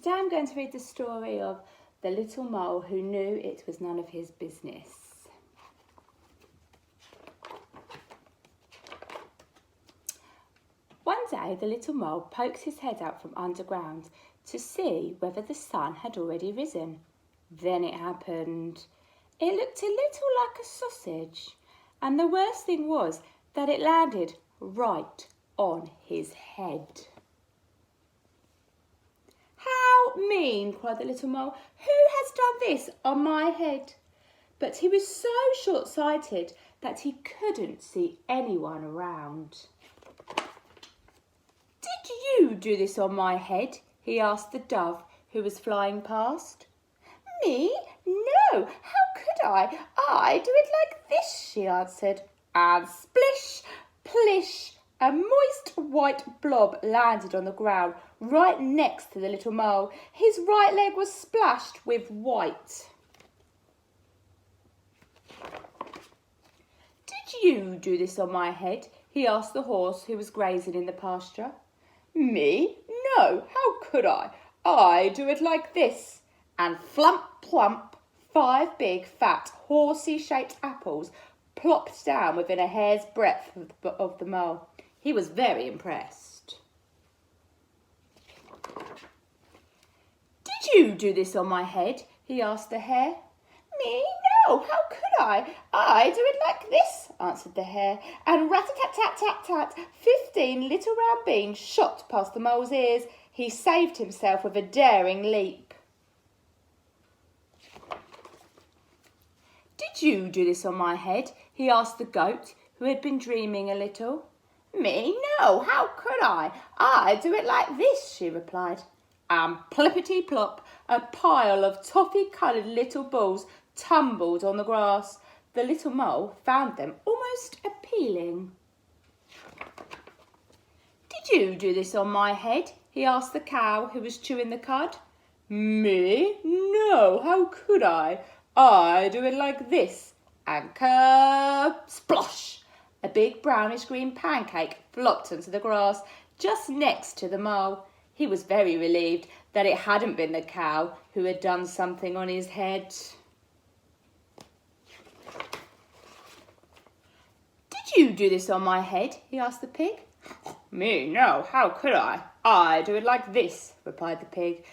Today I'm going to read the story of the little mole who knew it was none of his business. One day the little mole poked his head out from underground to see whether the sun had already risen. Then it happened. It looked a little like a sausage, and the worst thing was that it landed right on his head. "How mean!" cried the little mole. "Who has done this on my head?" But he was so short-sighted that he couldn't see anyone around. "Did you do this on my head?" he asked the dove who was flying past. "Me? No, how could I? I do it like this," she answered. And splish, plish, a moist white blob landed on the ground right next to the little mole. His right leg was splashed with white. "Did you do this on my head?" he asked the horse who was grazing in the pasture. "Me? No, how could I? I do it like this." And flump, plump, 5 big, fat, horsey-shaped apples plopped down within a hair's breadth of the mole. He was very impressed. "Did you do this on my head?" he asked the hare. "Me? No, how could I? I do it like this," answered the hare. And rat-a-tat-tat-tat-tat, 15 little round beans shot past the mole's ears. He saved himself with a daring leap. "Did you do this on my head?" he asked the goat, who had been dreaming a little. "Me? No, how could I? I do it like this," she replied. And plippity-plop, a pile of toffee-coloured little balls tumbled on the grass. The little mole found them almost appealing. "Did you do this on my head?" he asked the cow who was chewing the cud. "Me? No, how could I? I do it like this." And splosh! A big brownish-green pancake flopped onto the grass just next to the mole. He was very relieved that it hadn't been the cow who had done something on his head. "Did you do this on my head?" he asked the pig. "Me? No, how could I? I do it like this," replied the pig.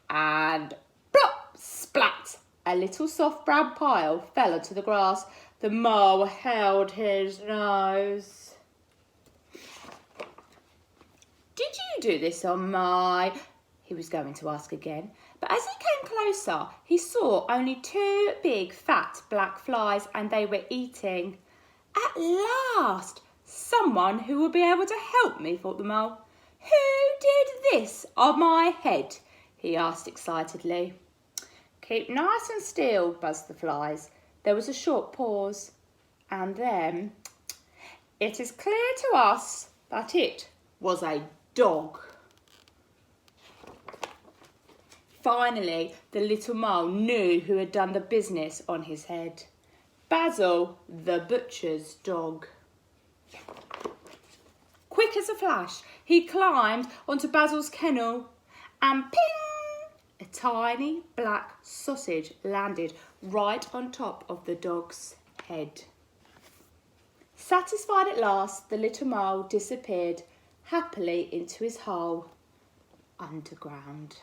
And plop, splat! A little soft brown pile fell onto the grass. The mole held his nose. "Did you do this on my—" he was going to ask again. But as he came closer, he saw only 2 big, fat, black flies, and they were eating. "At last, someone who will be able to help me," thought the mole. "Who did this on my head?" he asked excitedly. "Keep nice and still," buzzed the flies. There was a short pause, and then, "It is clear to us that it was a dog." Finally, the little mole knew who had done the business on his head. Basil, the butcher's dog. Quick as a flash, he climbed onto Basil's kennel, and ping! A tiny black sausage landed right on top of the dog's head. Satisfied at last, the little mole disappeared happily into his hole underground.